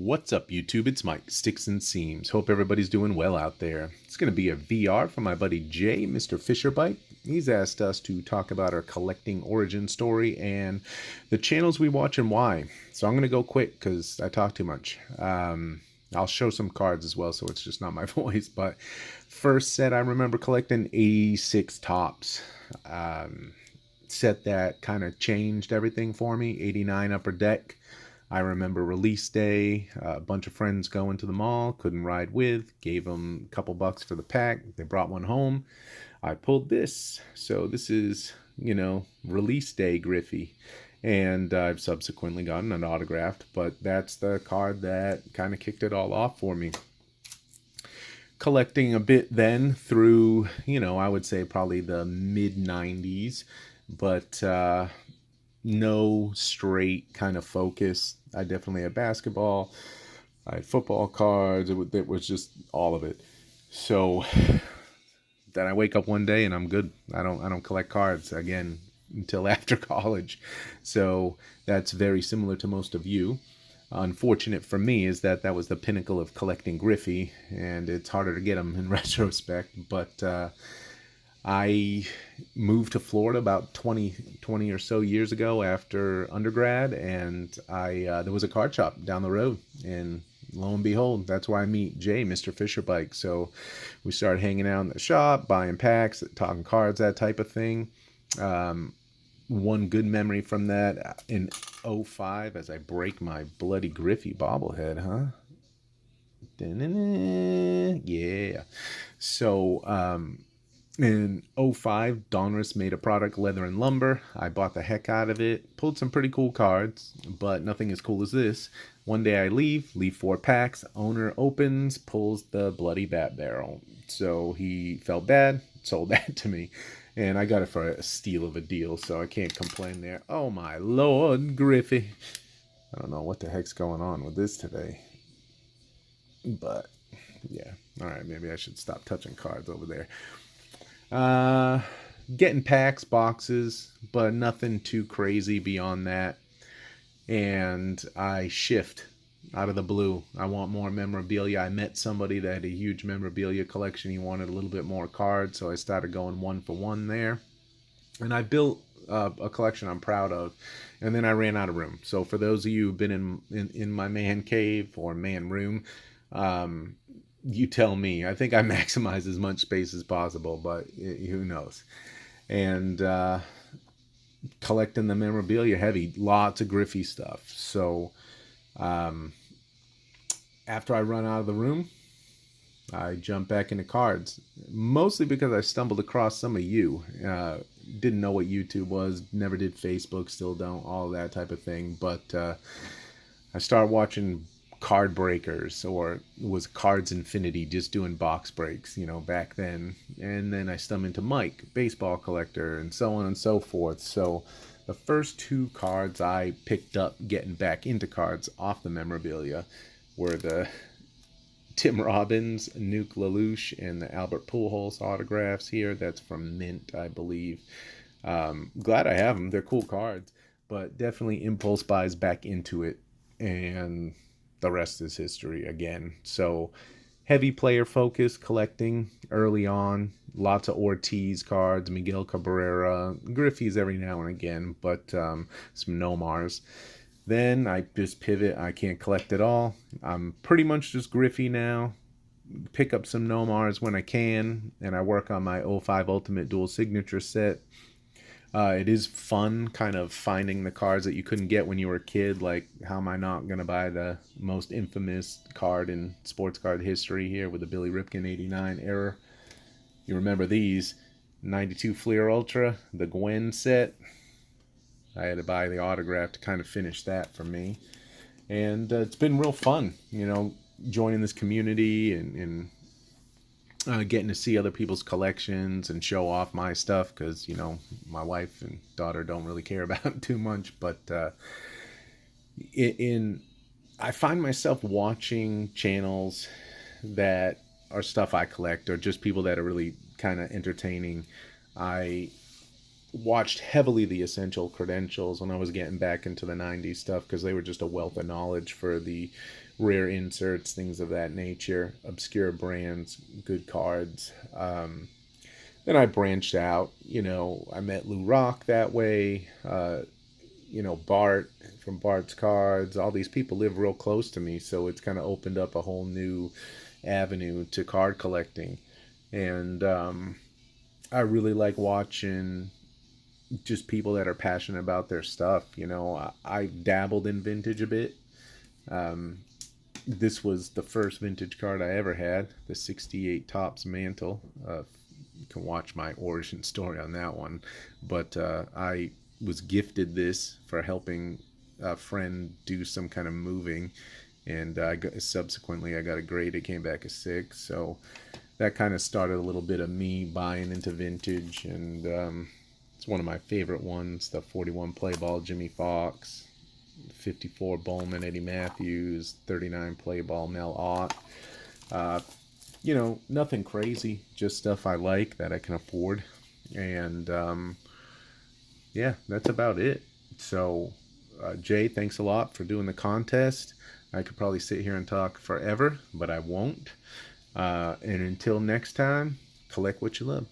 What's up, YouTube? It's Mike, Sticks and Seams. Hope everybody's doing well out there. It's going to be a VR from my buddy Jay, Mr. Fisherbite. He's asked us to talk about our collecting origin story and the channels we watch and why. So I'm going to go quick because I talk too much. I'll show some cards as well, so it's just not my voice. But first set, I remember collecting 86 Topps. Set that kind of changed everything for me. 89 Upper Deck. I remember release day, a bunch of friends going to the mall, couldn't ride with, gave them a couple bucks for the pack. They brought one home. I pulled this. So this is, release day Griffey. And I've subsequently gotten it autographed, but that's the card that kind of kicked it all off for me. Collecting a bit then through, I would say probably the mid 90s, but no straight kind of focus. I definitely had basketball, I had football cards. It was just all of it. So then I wake up one day and I'm good. I don't collect cards again until after college. So that's very similar to most of you. Unfortunate for me is that was the pinnacle of collecting Griffey, and it's harder to get them in retrospect. But I moved to Florida about 20 or so years ago after undergrad, and there was a card shop down the road, and lo and behold, that's where I meet Jay, Mr. Fisherbite. So we started hanging out in the shop, buying packs, talking cards, that type of thing. One good memory from that in 05, as I break my bloody Griffey bobblehead, huh? Yeah. So, in 05, Donruss made a product, Leather and Lumber. I bought the heck out of it. Pulled some pretty cool cards, but nothing as cool as this. One day I leave 4 packs. Owner opens, pulls the bloody bat barrel. So he felt bad, sold that to me. And I got it for a steal of a deal, so I can't complain there. Oh my lord, Griffey. I don't know what the heck's going on with this today. But, yeah. Alright, maybe I should stop touching cards over there. Getting packs, boxes, but nothing too crazy beyond that. And I shift out of the blue. I want more memorabilia. I met somebody that had a huge memorabilia collection. He wanted a little bit more cards, so I started going 1 for 1 there. And I built a collection I'm proud of, and then I ran out of room. So for those of you who've been in my man cave or man room, you tell me. I think I maximize as much space as possible, but who knows. And collecting the memorabilia heavy, lots of Griffey stuff. So after I run out of the room, I jump back into cards, mostly because I stumbled across some of you. Didn't know what YouTube was, never did Facebook, still don't, all that type of thing. But I started watching Card Breakers, or it was Cards Infinity, just doing box breaks, back then. And then I stumbled into Mike, baseball collector, and so on and so forth. So the first 2 cards I picked up getting back into cards off the memorabilia were the Tim Robbins, Nuke LaLoosh, and the Albert Pujols autographs here. That's from Mint, I believe. Glad I have them. They're cool cards, but definitely impulse buys back into it, and the rest is history again. So heavy player focus collecting early on. Lots of Ortiz cards, Miguel Cabrera, Griffey's every now and again, but some Nomars. Then I just pivot. I can't collect it all. I'm pretty much just Griffey now. Pick up some Nomars when I can, and I work on my 05 Ultimate Dual Signature set. It is fun kind of finding the cards that you couldn't get when you were a kid. Like, how am I not going to buy the most infamous card in sports card history here with the Billy Ripken 89 error? You remember these. 92 Fleer Ultra, the Gwen set. I had to buy the autograph to kind of finish that for me. And it's been real fun, joining this community and getting to see other people's collections and show off my stuff, because, my wife and daughter don't really care about it too much. But I find myself watching channels that are stuff I collect, or just people that are really kind of entertaining. I watched heavily the Essential Credentials when I was getting back into the 90s stuff, because they were just a wealth of knowledge for the rare inserts, things of that nature, obscure brands, good cards. Then I branched out. I met Lou Rock that way. Bart from Bart's Cards. All these people live real close to me, so it's kind of opened up a whole new avenue to card collecting. And I really like watching just people that are passionate about their stuff. I dabbled in vintage a bit. Um, this was the first vintage card I ever had, the 68 Topps Mantle. You can watch my origin story on that one. But I was gifted this for helping a friend do some kind of moving. And subsequently, I got a grade. It came back a 6. So that kind of started a little bit of me buying into vintage. And it's one of my favorite ones, the 41 play ball Jimmy Fox, 54 Bowman Eddie Matthews, 39 play ball Mel Ott. Nothing crazy, just stuff I like that I can afford. And yeah, that's about it. So, Jay, thanks a lot for doing the contest. I could probably sit here and talk forever, but I won't. And until next time, collect what you love.